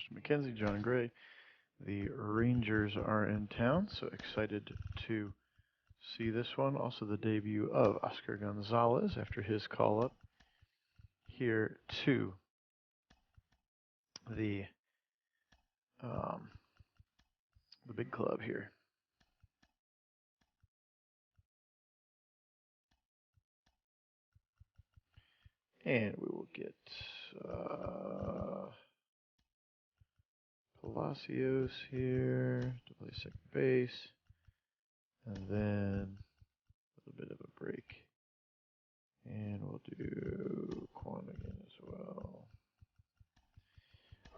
Mr. McKenzie, John Gray. The Rangers are in town, so excited to see this one. Also the debut of Oscar Gonzalez after his call-up here to the big club here. And we will get Palacios here to play second base. And then a little bit of a break. And we'll do Quan again as well.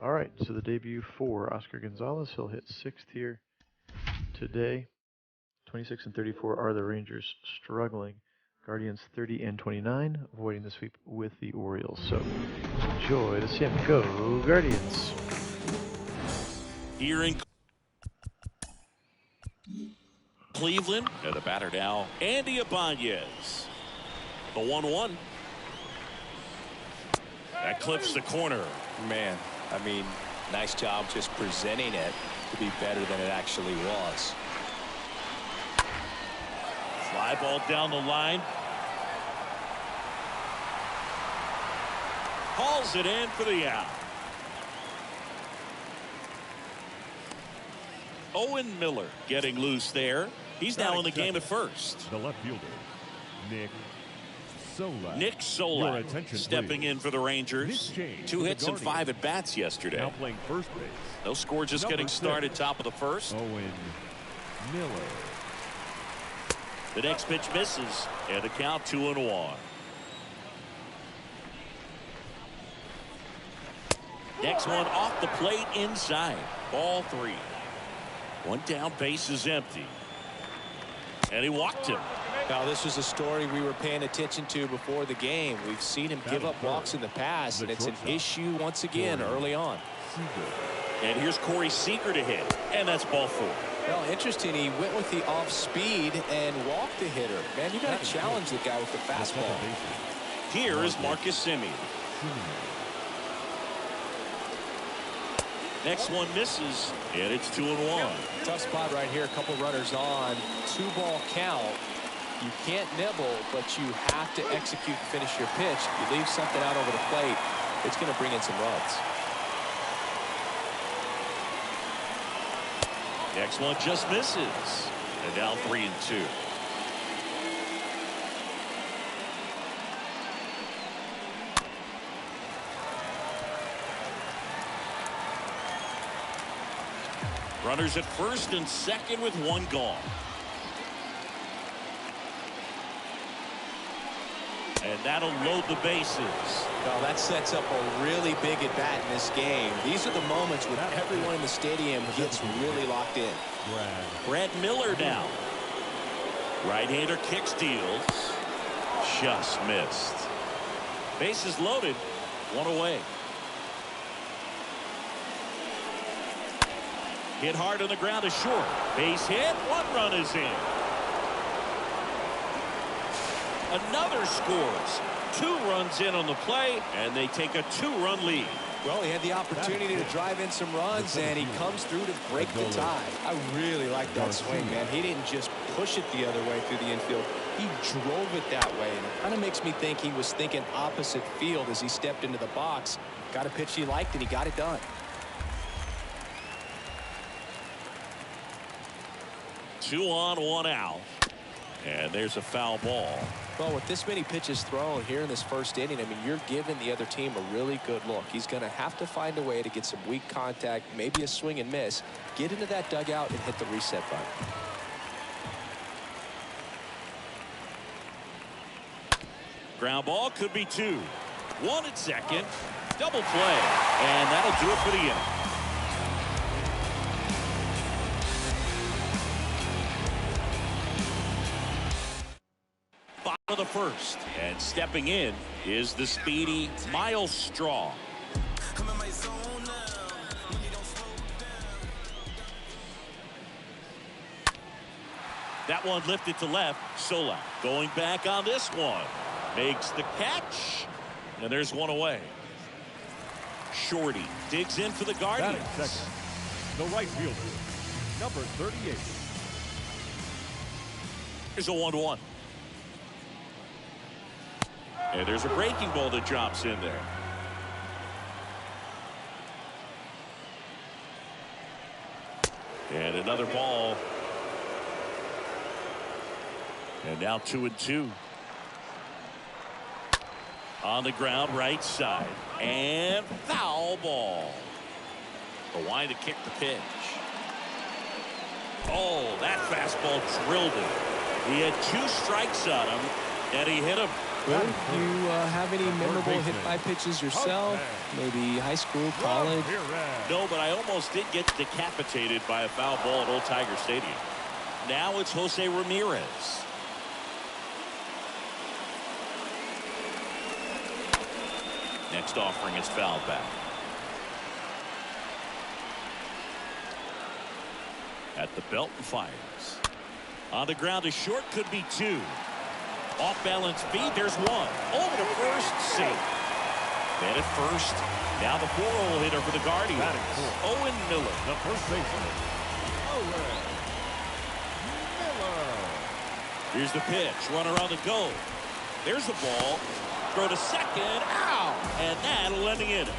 All right, so the debut for Oscar Gonzalez. He'll hit 6th here today. 26 and 34 are the Rangers struggling. Guardians 30 and 29, avoiding the sweep with the Orioles. So enjoy the sim. Go Guardians. Here in Cleveland, and the batter now, Andy Ibanez. The 1-1. That clips the corner. Man, I mean, nice job just presenting it to be better than it actually was. Fly ball down the line. Hauls it in for the out. Owen Miller getting loose there. He's now in the game at first. The left fielder, Nick Solak stepping in for the Rangers. 2 hits and 5 at bats yesterday. Now playing first base. No score, just getting started. Top of the first. Owen Miller. The next pitch misses, and the count 2-1. Next one off the plate inside. Ball 3. One down, base is empty. And he walked him. Now, this was a story we were paying attention to before the game. We've seen him give up walks in the past, and it's an issue once again early on. And here's Corey Seager to hit, and that's ball 4. Well, interesting. He went with the off speed and walked the hitter. Man, you got to challenge the guy with the fastball. Here is Marcus Simenes. Next one misses, and it's 2-1. Tough spot right here. A couple runners on. 2-ball count. You can't nibble, but you have to execute and finish your pitch. If you leave something out over the plate, it's going to bring in some runs. Next one just misses. And down 3-2. Runners at first and second with 1 gone. And that'll load the bases. Well, that sets up a really big at bat in this game. These are the moments when everyone in the stadium gets really locked in. Brett Miller now. Right-hander kick steals. Just missed. Bases loaded. 1 away. Hit hard on the ground is short. Base hit. 1 run is in. Another scores. 2 runs in on the play, and they take a 2-run lead. Well, he had the opportunity to drive in some runs, and he comes through to break the tie. I really like that swing, man. He didn't just push it the other way through the infield. He drove it that way, and it kind of makes me think he was thinking opposite field as he stepped into the box. Got a pitch he liked, and he got it done. Two on, 1 out. And there's a foul ball. Well, with this many pitches thrown here in this first inning, I mean, you're giving the other team a really good look. He's going to have to find a way to get some weak contact, maybe a swing and miss, get into that dugout and hit the reset button. Ground ball could be 2. 1 at second. Double play. And that'll do it for the inning. Of the first, and stepping in is the speedy Miles Straw. That one lifted to left. Solak going back on this one, makes the catch, and there's 1 away. Shorty digs in for the Batting Guardians. second, the right fielder, number 38. Here's a 1-1. And there's a breaking ball that drops in there. And another ball. And now 2-2. On the ground, right side. And foul ball. The line to kick the pitch. Oh, that fastball drilled him. He had 2 strikes on him, and he hit him. Well, you have any memorable hit-by pitches yourself? Maybe high school, college? No, but I almost did get decapitated by a foul ball at Old Tiger Stadium. Now it's Jose Ramirez. Next offering is fouled back. At the belt and fires. On the ground, a short, could be 2. Off balance feed, there's 1. Over to first, safe. Man at first. Now the 4-hole hitter for the Guardians. Owen Miller. The first baseman, Owen Miller. Here's the pitch. Runner on the go. There's the ball. Throw to second. Ow! And that'll end the inning.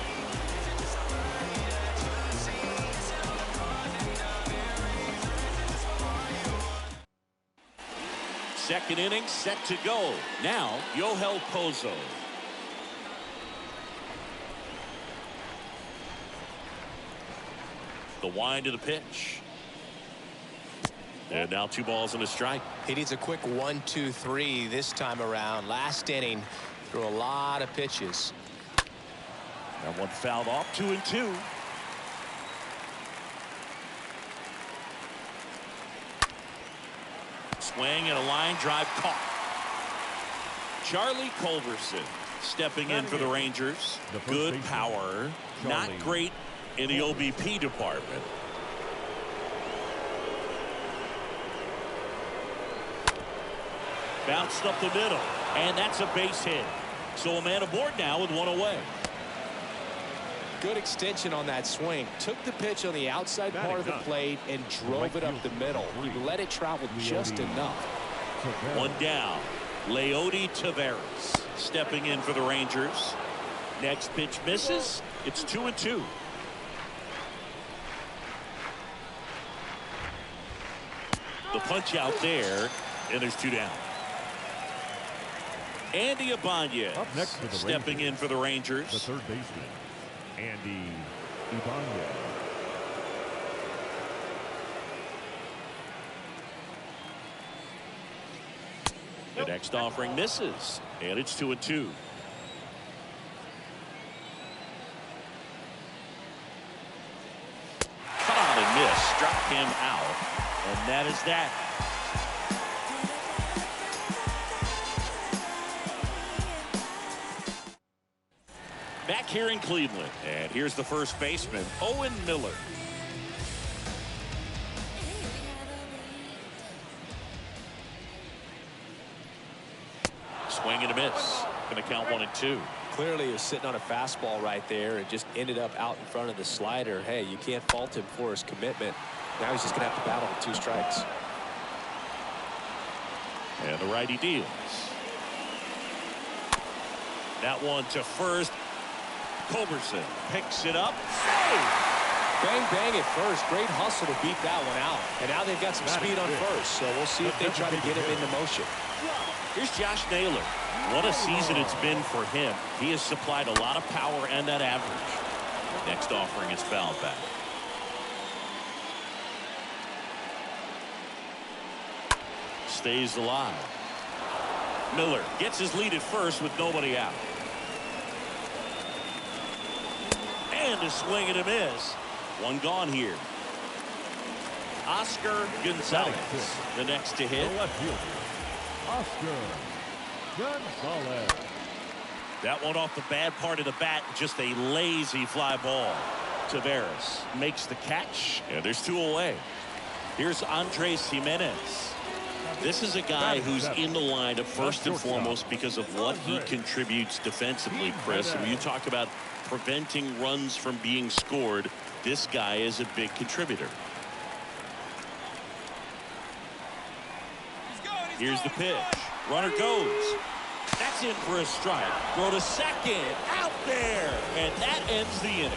Second inning set to go. Now, Yohel Pozo. The wind of the pitch. And now 2 balls and a strike. He needs a quick 1-2-3 this time around. Last inning, threw a lot of pitches. That one fouled off. 2-2. Swing and a line drive caught. Charlie Culberson stepping in for the Rangers. Good power. Not great in the OBP department. Bounced up the middle. And that's a base hit. So a man aboard now with 1 away. Good extension on that swing. Took the pitch on the outside part of the plate and drove it up the middle. He let it travel just enough. 1 down. Leody Taveras stepping in for the Rangers. Next pitch misses. It's 2-2. The punch out there, and there's 2 down. Andy Ibanez Up next for the stepping in for the Rangers. The third baseman, Andy Ibanez. The next offering misses, and it's 2-2. Cut on and miss, struck him out, and that is that. Back here in Cleveland, and here's the first baseman, Owen Miller. Swing and a miss. Going to count 1-2. Clearly, he was sitting on a fastball right there and just ended up out in front of the slider. Hey, you can't fault him for his commitment. Now he's just going to have to battle with 2 strikes. And the righty deals. That one to first. Culberson picks it up. Save! Bang, bang at first. Great hustle to beat that one out. And now they've got some speed on first, so we'll see if they try to get him into motion. Here's Josh Naylor. What a season it's been for him. He has supplied a lot of power and that average. Next offering is fouled back. Stays alive. Miller gets his lead at first with nobody out. And a swing and a miss. 1 gone here. Oscar Gonzalez, the next to hit. The left fielder, Oscar Gonzalez. That one off the bad part of the bat, just a lazy fly ball. Taveras makes the catch, and there's 2 away. Here's Andres Simenes. This is a guy who's in the lineup first and foremost because of what he contributes defensively, Chris. And when you talk about preventing runs from being scored, this guy is a big contributor. Here's the pitch. Runner goes. That's in for a strike. Throw to second. Out there. And that ends the inning.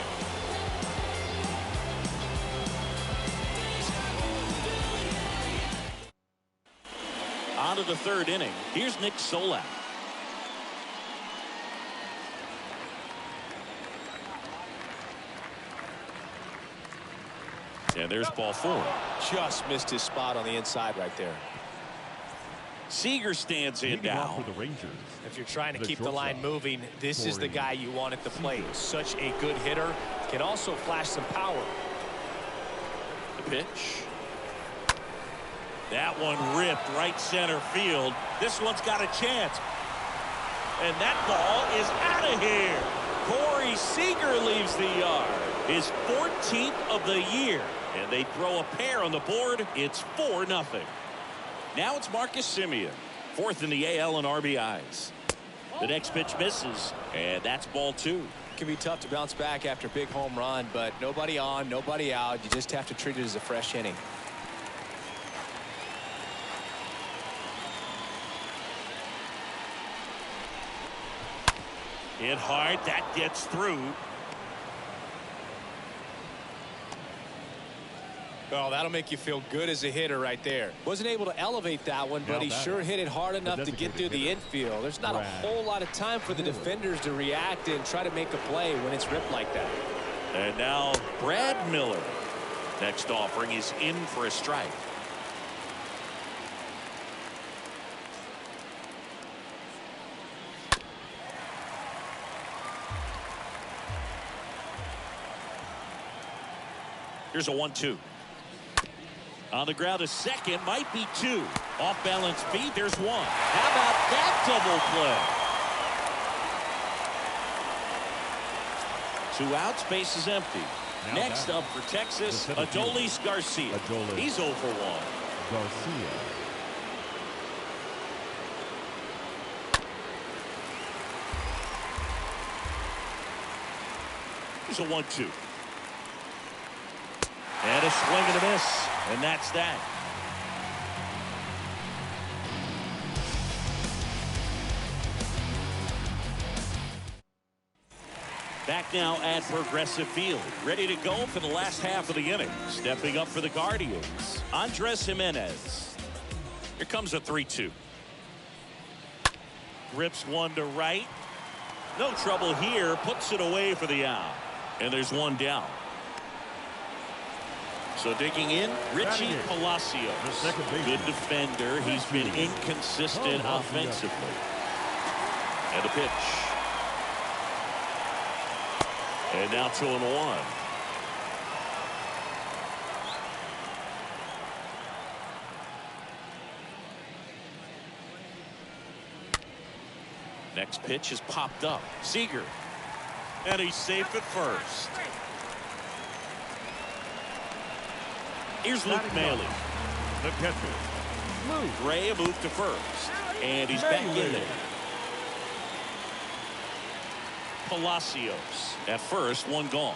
On to the third inning. Here's Nick Solak. And there's ball 4. Just missed his spot on the inside right there. Seager stands in now. For the Rangers. If you're trying to keep the line moving, this is the guy you want at the plate. Such a good hitter. Can also flash some power. The pitch. That one ripped right center field. This one's got a chance. And that ball is out of here. Corey Seager leaves the yard. His 14th of the year. And they throw a pair on the board. It's 4-0. Now it's Marcus Simenes, 4th in the AL in RBIs. The next pitch misses, and that's ball 2. It can be tough to bounce back after a big home run, but nobody on, nobody out. You just have to treat it as a fresh inning. Hit hard, that gets through. Oh, that'll make you feel good as a hitter right there. Wasn't able to elevate that one, but he sure hit it hard enough to get through the infield. There's not a whole lot of time for the defenders to react and try to make a play when it's ripped like that. And now Brad Miller. Next offering is in for a strike. Here's a 1-2. On the ground, a second, might be 2. Off balance feet, there's 1. How about that double play? 2 outs, base is empty. Next up for Texas, Adolis Garcia. He's 0 for 1. Garcia. Here's a 1-2. And a swing and a miss. And that's that. Back now at Progressive Field. Ready to go for the last half of the inning. Stepping up for the Guardians, Andres Simenes. Here comes a 3-2. Grips one to right. No trouble here. Puts it away for the out. And there's one down. So digging in, Richie Palacios. Good defender. He's been inconsistent offensively. And a pitch. And now 2-1. Next pitch is popped up. Seager. And he's safe at first. Here's Luke Mailey. The catcher. Gray a move to first. And he's back in there. Palacios at first, one gone.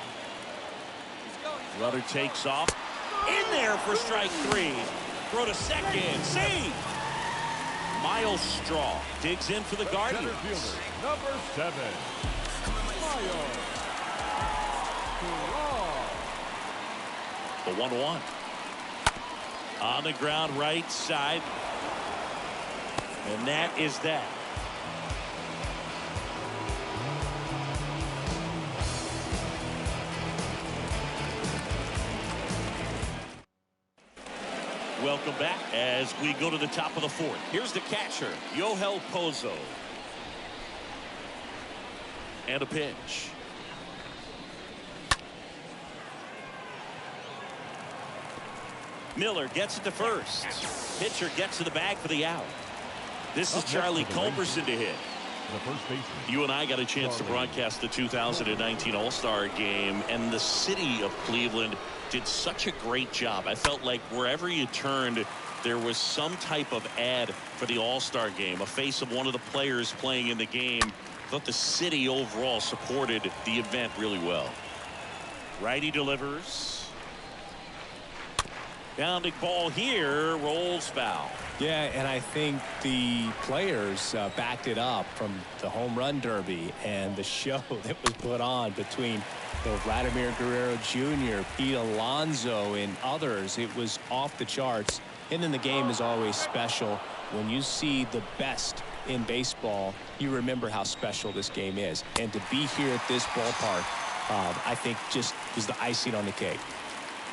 Runner takes off. In there for strike 3. Throw to second. Save. Miles Straw digs in for the Guardians. Number 7. Miles. The 1-1. On the ground right side. And that is that. Welcome back as we go to the top of the 4th. Here's the catcher, Yohel Pozo. And a pitch. Miller gets it to first. Pitcher gets to the bag for the out. This is Charlie Culberson to hit. You and I got a chance to broadcast the 2019 All-Star game, and the city of Cleveland did such a great job. I felt like wherever you turned, there was some type of ad for the All-Star game, a face of one of the players playing in the game. I thought the city overall supported the event really well. Righty delivers. Bounding ball here, rolls foul. Yeah, and I think the players backed it up from the home run derby and the show that was put on between Vladimir Guerrero Jr., Pete Alonso, and others. It was off the charts. And then the game is always special. When you see the best in baseball, you remember how special this game is. And to be here at this ballpark, I think just was the icing on the cake.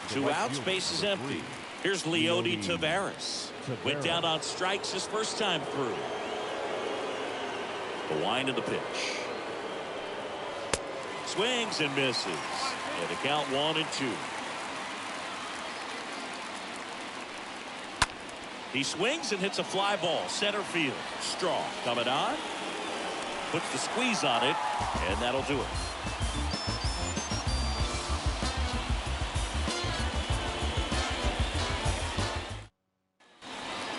2 outs, base is empty. Here's Leody Taveras. Went down on strikes his first time through. The wind of the pitch. Swings and misses. And the count 1-2. He swings and hits a fly ball. Center field. Straw coming on. Puts the squeeze on it. And that'll do it.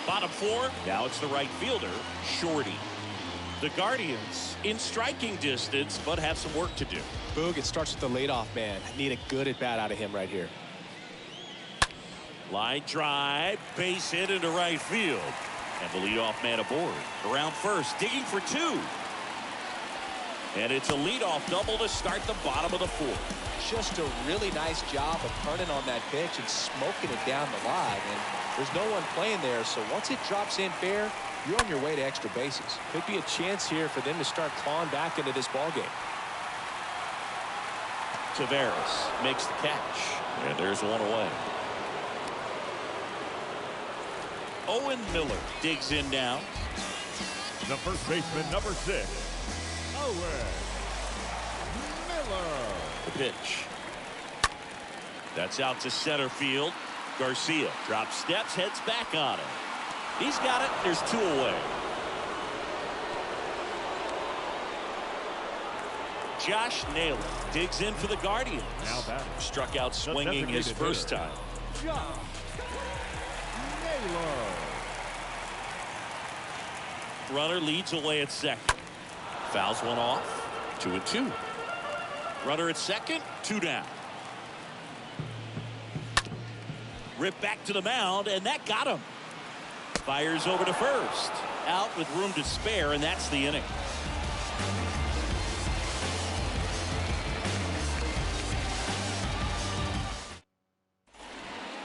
Bottom 4. Now it's the right fielder, Shorty. The Guardians in striking distance, but have some work to do. Boog, it starts with the leadoff man. Need a good at-bat out of him right here. Line drive, base hit into right field. And the leadoff man aboard. Around first, digging for 2. And it's a leadoff double to start the bottom of the 4th. Just a really nice job of turning on that pitch and smoking it down the line. And there's no one playing there, so once it drops in fair, you're on your way to extra bases. Could be a chance here for them to start clawing back into this ball game. Taveras makes the catch, and there's one away. Owen Miller digs in now. The first baseman, number 6, Owen Miller. The pitch. That's out to center field. Garcia drops steps, heads back on it. He's got it. There's 2 away. Josh Naylor digs in for the Guardians. Now batting. Struck out swinging his first time. Josh Naylor. Runner leads away at second. Fouls one off. 2-2. Runner at second. 2 down. Rip back to the mound, and that got him. Fires over to first. Out with room to spare, and that's the inning.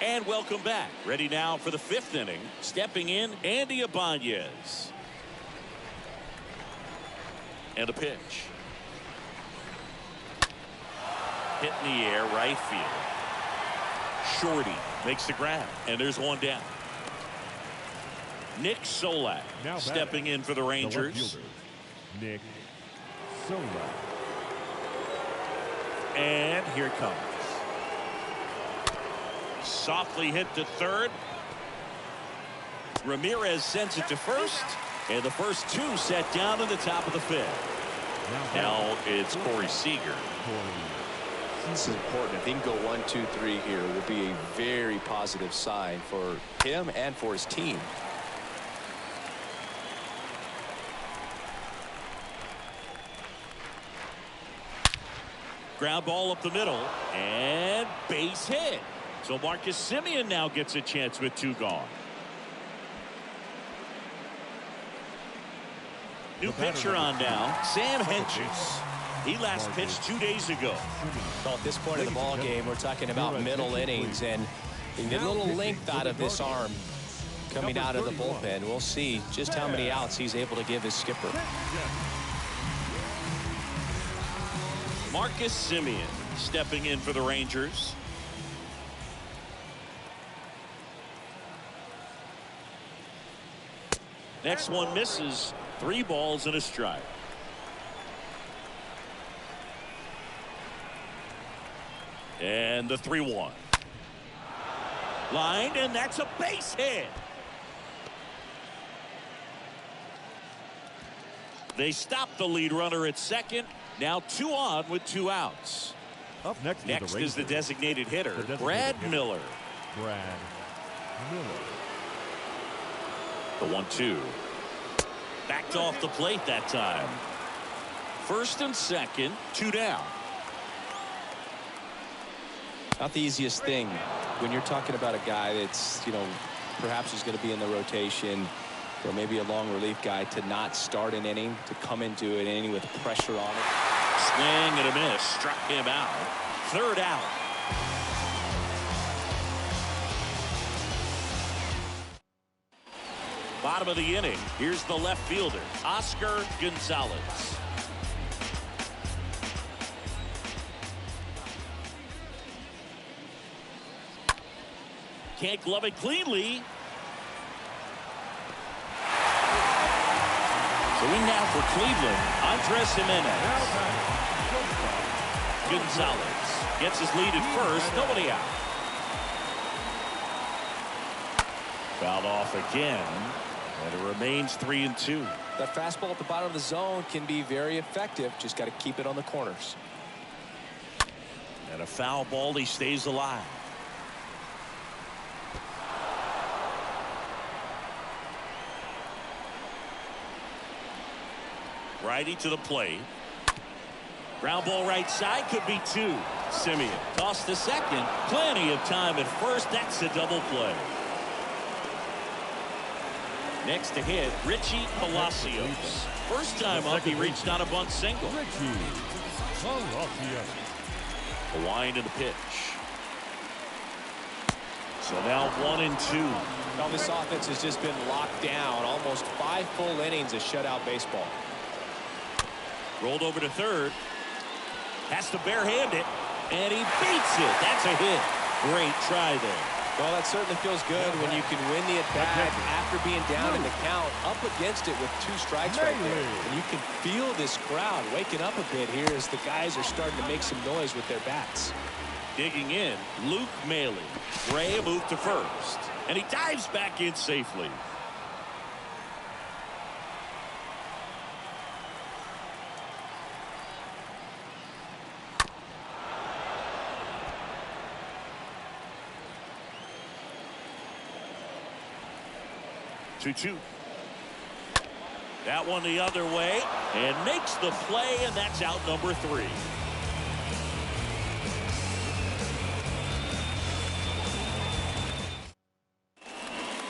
And welcome back. Ready now for the 5th inning. Stepping in, Andy Ibanez. And a pitch. Hit in the air, right field. Shorty makes the grab, and there's 1 down. Nick Solak now stepping in for the Rangers. Nick Solak. And here it comes. Softly hit to third. Ramirez sends it to first, and the first 2 set down in the top of the 5th. Now it's Corey Seager. This is important. If he can go 1, 2, 3 here, it will be a very positive sign for him and for his team. Ground ball up the middle, and base hit. So Marcus Simeon now gets a chance with 2 gone. New pitcher on now, Sam Hentges. He last pitched 2 days ago. Well, at this point of the ball game, we're talking about middle innings, and you get a little length out of this arm coming out of the bullpen. We'll see just how many outs he's able to give his skipper. Marcus Simeon stepping in for the Rangers. Next one misses. 3 balls and a strike. And the 3-1. Line, and that's a base hit. They stop the lead runner at second. Now 2 on with 2 outs. Up next is the designated hitter, Brad Miller. Brad Miller. The 1-2. Backed off the plate that time. First and second, 2 down. Not the easiest thing when you're talking about a guy that's, perhaps is going to be in the rotation or maybe a long relief guy, to not start an inning, to come into an inning with pressure on it. Swing and a miss. Struck him out. 3rd out. Bottom of the inning. Here's the left fielder, Oscar Gonzalez. Can't glove it cleanly. So in now for Cleveland, Andres Simenes. Gonzalez gets his lead at first. Nobody out. Fouled off again. And it remains 3-2. That fastball at the bottom of the zone can be very effective. Just got to keep it on the corners. And a foul ball. He stays alive. Righty to the plate. Ground ball right side, could be 2. Simeon tossed to second. Plenty of time at first. That's a double play. Next to hit, Richie Palacios. First time up, he reached on a bunt single. A wind in the pitch. So now 1-2. Now this offense has just been locked down. Almost 5 full innings of shutout baseball. Rolled over to third. Has to barehand it. And he beats it. That's a hit. Great try there. Well, that certainly feels good when you can win the at-bat after being down in the count, up against it with 2 strikes right there. And you can feel this crowd waking up a bit here as the guys are starting to make some noise with their bats. Digging in, Luke Mailey. Gray moved to first. And he dives back in safely. That one the other way and makes the play, and that's out number 3.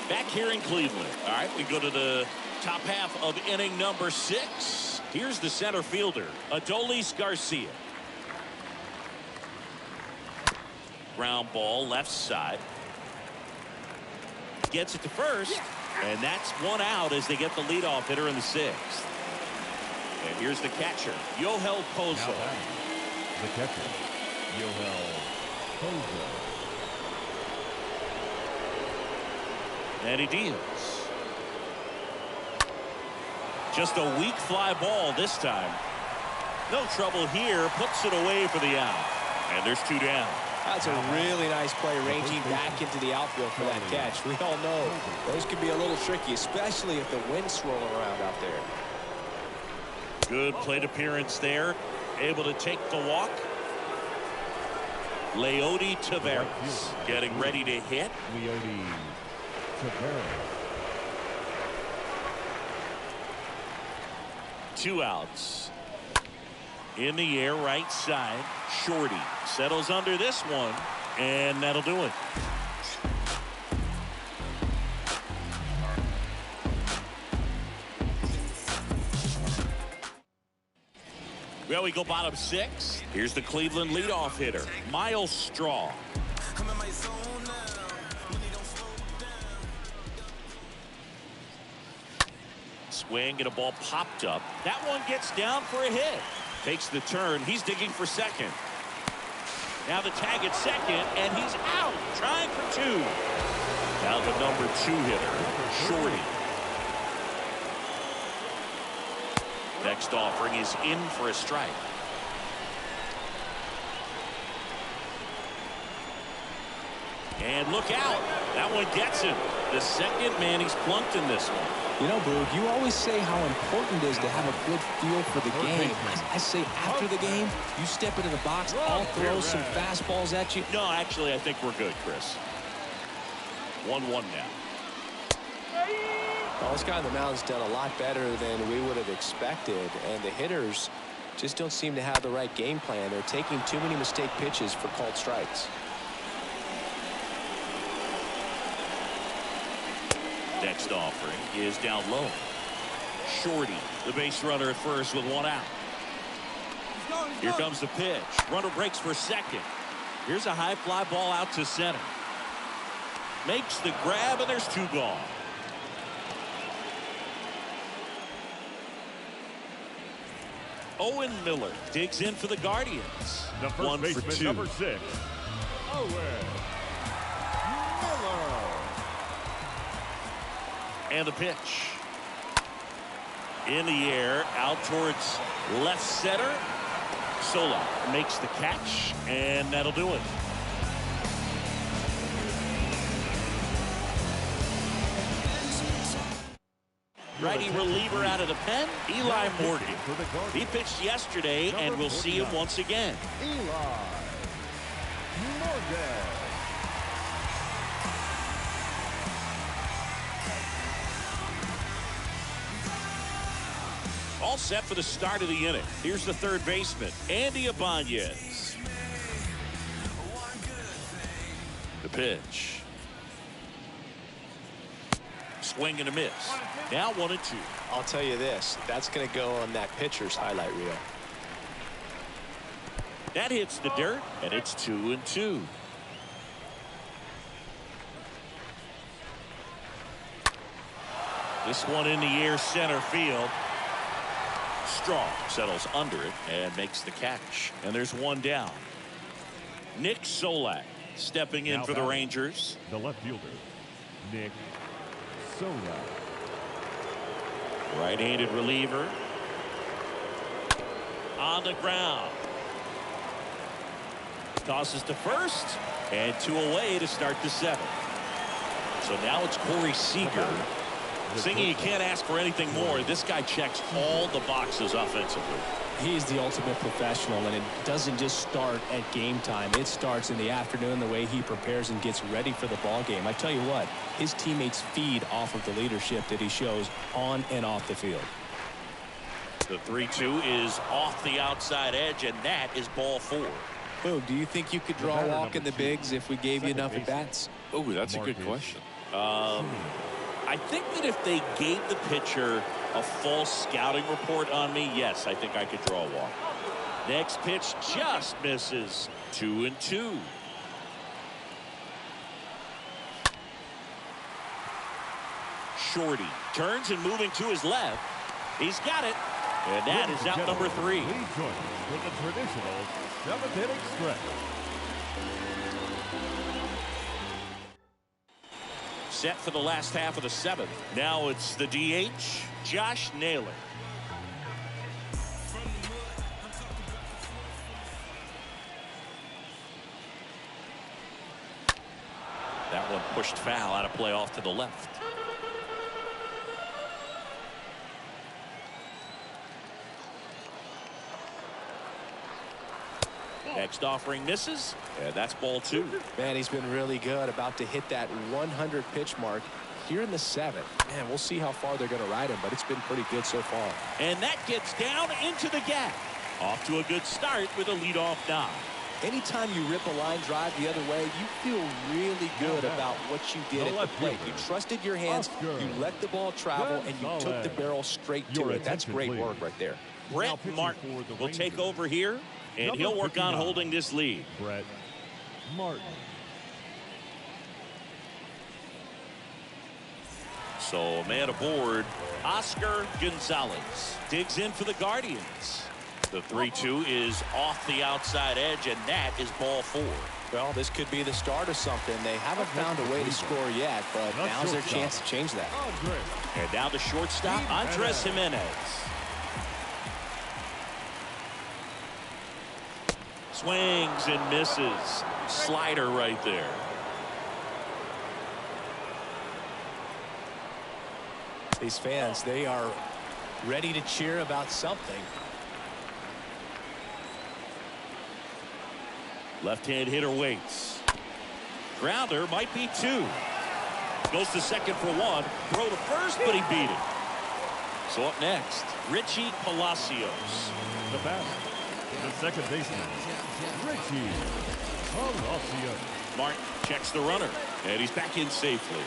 Back here in Cleveland. All right, we go to the top half of inning number 6. Here's the center fielder, Adolis Garcia. Ground ball left side. Gets it to first. And that's 1 out as they get the leadoff hitter in the 6th. And here's the catcher, Yohel Pozo. The catcher, Yohel Pozo. And he deals. Just a weak fly ball this time. No trouble here. Puts it away for the out. And there's 2 down. That's a really nice play, ranging back into the outfield for that catch. We all know those can be a little tricky, especially if the wind's swirling around out there. Good plate appearance there. Able to take the walk. Leody Taveras getting ready to hit. Leody Taveras. 2 outs. In the air, right side. Shorty settles under this one, and that'll do it. Well, we go bottom 6. Here's the Cleveland leadoff hitter, Miles Straw. Swing and a ball popped up. That one gets down for a hit. Takes the turn. He's digging for second. Now the tag at second, and he's out. Trying for 2. Now the number 2 hitter, Shorty. Next offering is in for a strike. And look out. That one gets him. The second man he's plunked in this one. You know, Boog, you always say how important it is to have a good feel for the game. I say after the game, you step into the box, I'll throw some fastballs at you. No, actually, I think we're good, Chris. 1-1 now. Well, this guy on the mound's done a lot better than we would have expected, and the hitters just don't seem to have the right game plan. They're taking too many mistake pitches for called strikes. Next offering is down low. Shorty, the base runner at first with one out. Here comes the pitch. Runner breaks for second. Here's a high fly ball out to center. Makes the grab, and there's two gone. Owen Miller digs in for the Guardians. The first 1 for baseman, 2. number 6, Owen Miller. And the pitch. In the air, out towards left center. Sola makes the catch, and that'll do it. Righty reliever out of the pen, Eli Morgan. He pitched yesterday, and we'll see him once again. Eli Morgan. All set for the start of the inning. Here's the third baseman, Andy Ibanez. The pitch. Swing and a miss. Now 1-2. I'll tell you this, that's going to go on that pitcher's highlight reel. That hits the dirt, and it's 2-2. This one in the air, center field. Strong settles under it and makes the catch. And there's one down. Nick Solak stepping in Now for the batting, Rangers. The left fielder, Nick Solak. Right-handed reliever. On the ground. Tosses to first. And 2 away to start the 7th. So now it's Corey Seager. Singing, you can't ask for anything more. This guy checks all the boxes offensively. He's the ultimate professional, and it doesn't just start at game time. It starts in the afternoon, the way he prepares and gets ready for the ball game. I tell you what, his teammates feed off of the leadership that he shows on and off the field. The 3-2 is off the outside edge, and that is ball 4. Oh, do you think you could draw a walk in the bigs if we gave you enough at bats? Oh, that's a good question. I think that if they gave the pitcher a false scouting report on me, yes, I think I could draw a walk. Next pitch just misses. 2-2. Shorty turns and moving to his left. He's got it. And that is out number 3. Please join us for the traditional 7th inning stretch. Set for the last half of the 7th. Now it's the DH, Josh Naylor. That one pushed foul out of play off to the left. Next offering misses, and that's ball 2. Man, he's been really good. About to hit that 100 pitch mark here in the 7th. Man, we'll see how far they're going to ride him, but it's been pretty good so far. And that gets down into the gap. Off to a good start with a leadoff knock. Anytime you rip a line drive the other way, you feel really good about what you did at the plate. You trusted your hands, you let the ball travel, and you took the barrel straight to it. That's great work right there. Brett Martin will take over here, and he'll work on holding this lead. Brett Martin. So man aboard, Oscar Gonzalez digs in for the Guardians. The 3-2 is off the outside edge, and that is ball 4. Well, this could be the start of something. They haven't found a way to score yet, but now's their chance to change that. And now the shortstop, Andres Simenes. Swings and misses. Slider right there. These fans, they are ready to cheer about something. Left-hand hitter waits. Grounder might be 2. Goes to second for one. Throw to first, but he beat it. So up next, Richie Palacios. The batter, the second baseman, Richie Palacios. Martin checks the runner, and he's back in safely.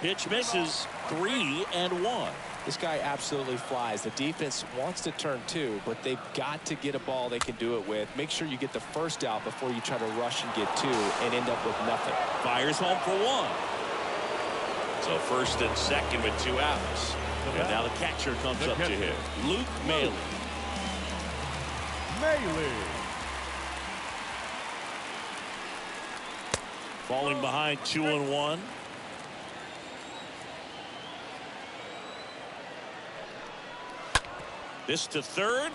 Pitch misses. 3-1. This guy absolutely flies. The defense wants to turn two, but they've got to get a ball they can do it with. Make sure you get the first out before you try to rush and get two and end up with nothing. Fires home for one. So first and second with 2 outs. And now the catcher comes up to hit. Luke Maile. Falling behind 2-1. This to third.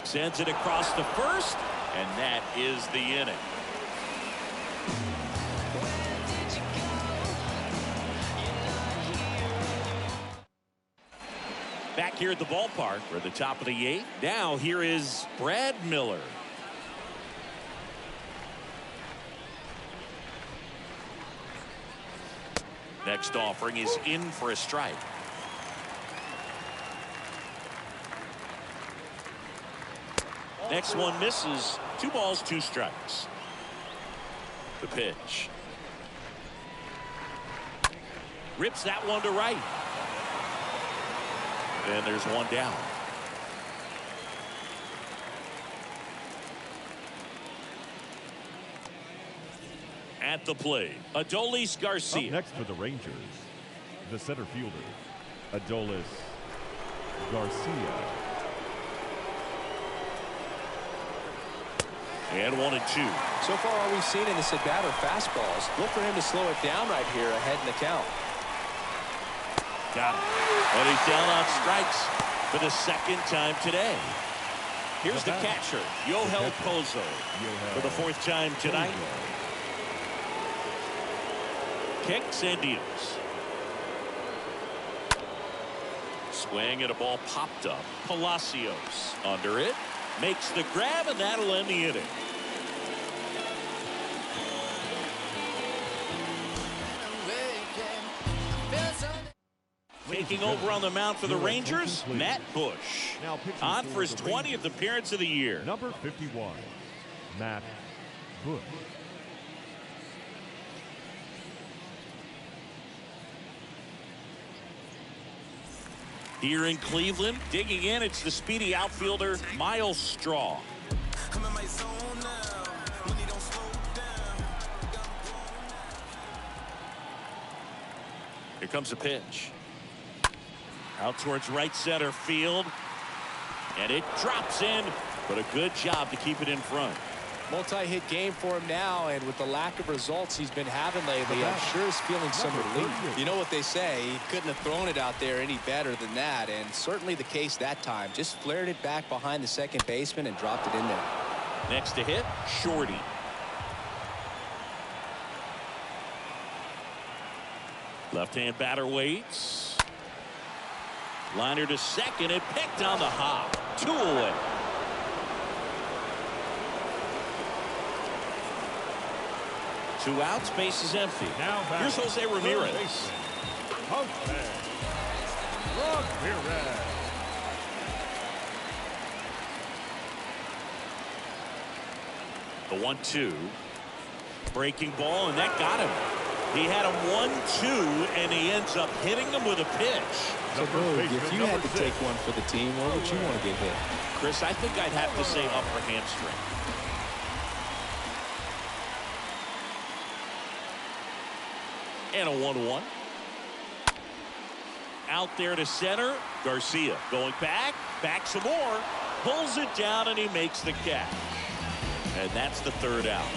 Sends it across to first. And that is the inning. Back here at the ballpark for the top of the 8th. Now here is Brad Miller. Next offering is in for a strike. Next one misses. 2 balls, 2 strikes. The pitch. Rips that one to right. And there's one down. At the plate, Adolis Garcia. Up next for the Rangers, the center fielder, Adolis Garcia. And 1-2. So far, all we've seen in this at-bat are fastballs. Look for him to slow it down right here ahead in the count. Got it. And he's down on strikes for the second time today. Here's the catcher, Yohel Pozo, for the 4th time tonight. Kicks and deals. Swing and a ball popped up. Palacios under it. Makes the grab, and that'll end the inning. Taking over on the mound for the Rangers, Matt Bush. On for his 20th appearance of the year. Number 51, Matt Bush. Here in Cleveland, digging in, it's the speedy outfielder, Miles Straw. Here comes a pitch. Out towards right center field. And it drops in, but a good job to keep it in front. Multi-hit game for him now, and with the lack of results he's been having lately, I'm sure he's feeling some relief. You know what they say, he couldn't have thrown it out there any better than that, and certainly the case that time. Just flared it back behind the second baseman and dropped it in there. Next to hit, Shorty. Left-hand batter waits. Liner to second, and picked on the hop. 2 away. Two outs, base is empty. Now here's Jose Ramirez. The 1-2. Breaking ball, and that got him. He had him 1-2, and he ends up hitting him with a pitch. So, Boog, if you had to take one for the team, where would you want to get hit? Chris, I think I'd have to say upper hamstring. And a 1-1. Out there to center. Garcia going back some more. Pulls it down, and he makes the catch. And that's the 3rd out.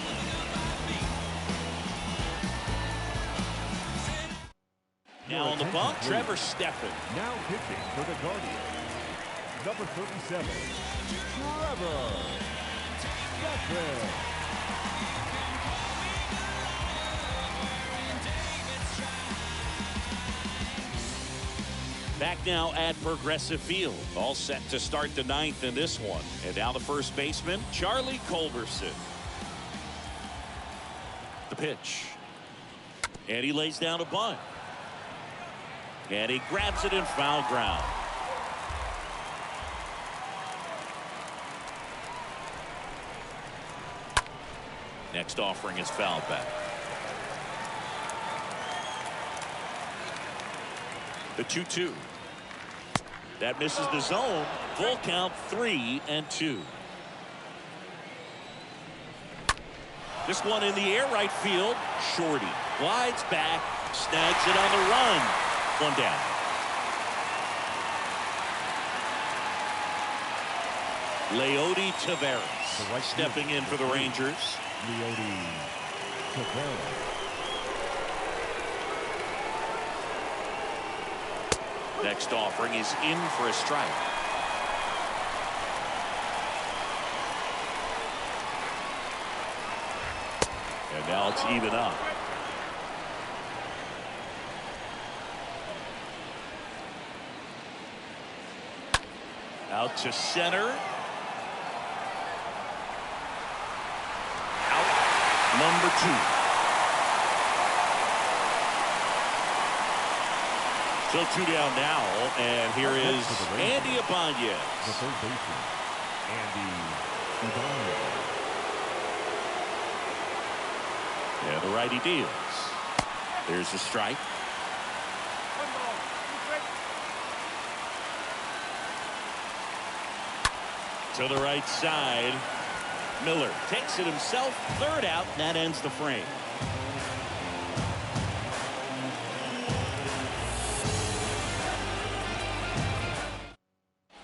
Now on the bump, Trevor Stephan. Now pitching for the Guardians, number 37, Trevor Stephan. Back now at Progressive Field. All set to start the ninth in this one. And now the first baseman, Charlie Culberson. The pitch. And he lays down a bunt. And he grabs it in foul ground. Next offering is fouled back. The 2-2. That misses the zone. Full count, 3-2. This one in the air, right field. Shorty glides back, snags it on the run. One down. Leody Taveras stepping in for the Rangers. Leody Taveras. Next offering is in for a strike. And now it's even up. Out to center. Out number 2. So 2 down now, and here is Andy Ibanez. The third baseman, Andy Ibanez. Yeah, the righty deals. There's a strike. To the right side. Miller takes it himself. Third out, and that ends the frame.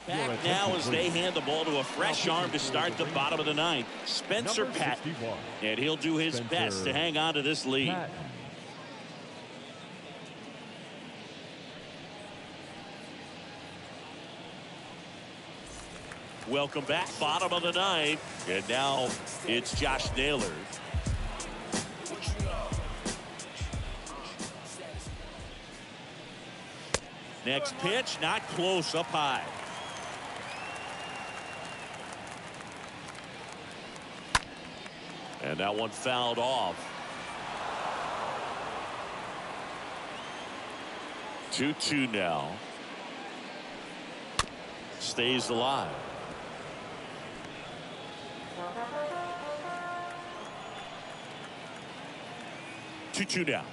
Back now as they hand the ball to a fresh arm to start the bottom of the ninth. Spencer Patton. And he'll do his best to hang on to this lead. Welcome back. Bottom of the ninth. And now it's Josh Naylor. Next pitch, not close, up high. And that one fouled off. 2-2 now. Stays alive. Two down.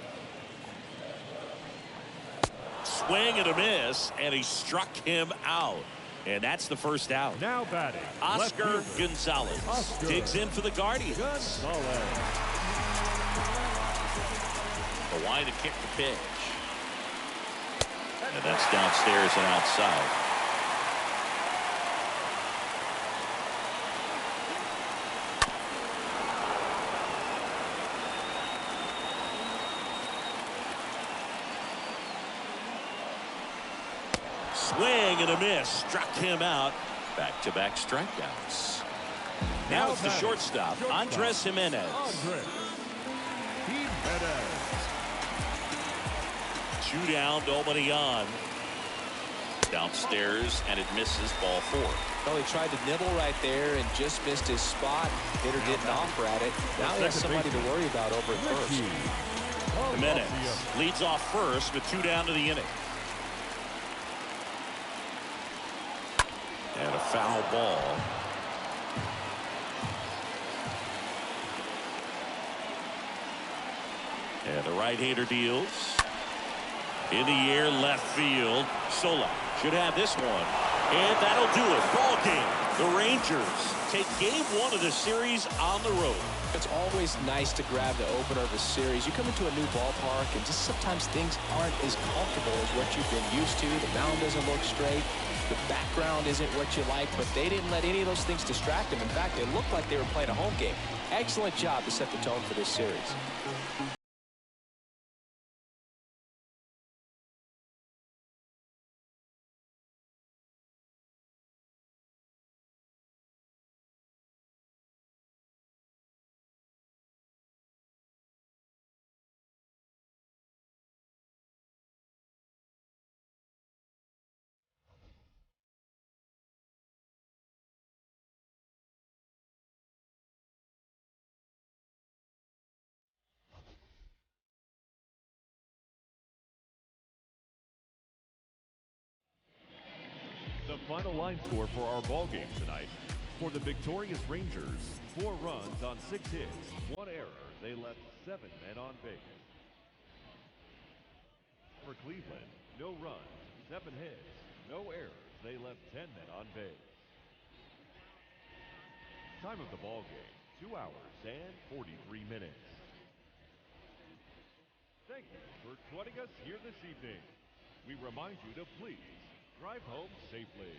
Swing and a miss, and he struck him out. And that's the first out. Now batting, Oscar Gonzalez digs in for the Guardians. Gonzalez. The line to kick the pitch. And that's downstairs and outside. Swing and a miss. Struck him out. Back-to-back strikeouts. Now it's the shortstop, Andres Simenes. 2 down, nobody on. Downstairs, and it misses, ball 4. Well, he tried to nibble right there and just missed his spot. Hitter didn't offer at it. Now he has somebody to worry about over at first. Simenes leads off first with 2 down to the inning. And a foul ball. And the right-hander deals. In the air, left field. Sola should have this one. And that'll do it. Ball game. The Rangers take game 1 of the series on the road. It's always nice to grab the opener of a series. You come into a new ballpark, and just sometimes things aren't as comfortable as what you've been used to. The mound doesn't look straight. The background isn't what you like, but they didn't let any of those things distract them. In fact, it looked like they were playing a home game. Excellent job to set the tone for this series. final line score for our ball game tonight. For the victorious Rangers, 4 runs on 6 hits, 1 error. They left 7 men on base. For Cleveland, no runs, 7 hits, no errors. They left 10 men on base. Time of the ball game, 2 hours and 43 minutes. Thank you for joining us here this evening. We remind you to please drive home safely.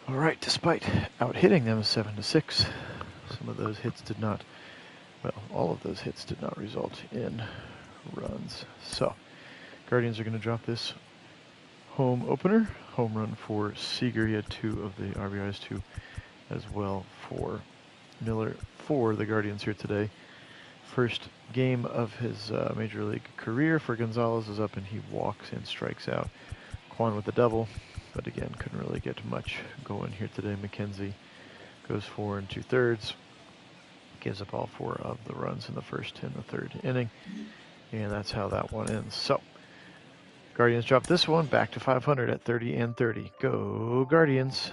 All right, despite out-hitting them 7-6, some of those hits did not, well, all of those hits did not result in runs. So, Guardians are going to drop this home opener. Home run for Seager. He had 2 of the RBIs, 2 as well for Miller for the Guardians here today. First game of his Major League career for Gonzalez is up, and he walks and strikes out. Kwan with the double, but again, couldn't really get much going here today. McKenzie goes 4 2/3, gives up all 4 of the runs in the first and the 3rd inning, and that's how that one ends. So, Guardians drop this one back to 500 at 30 and 30. Go Guardians!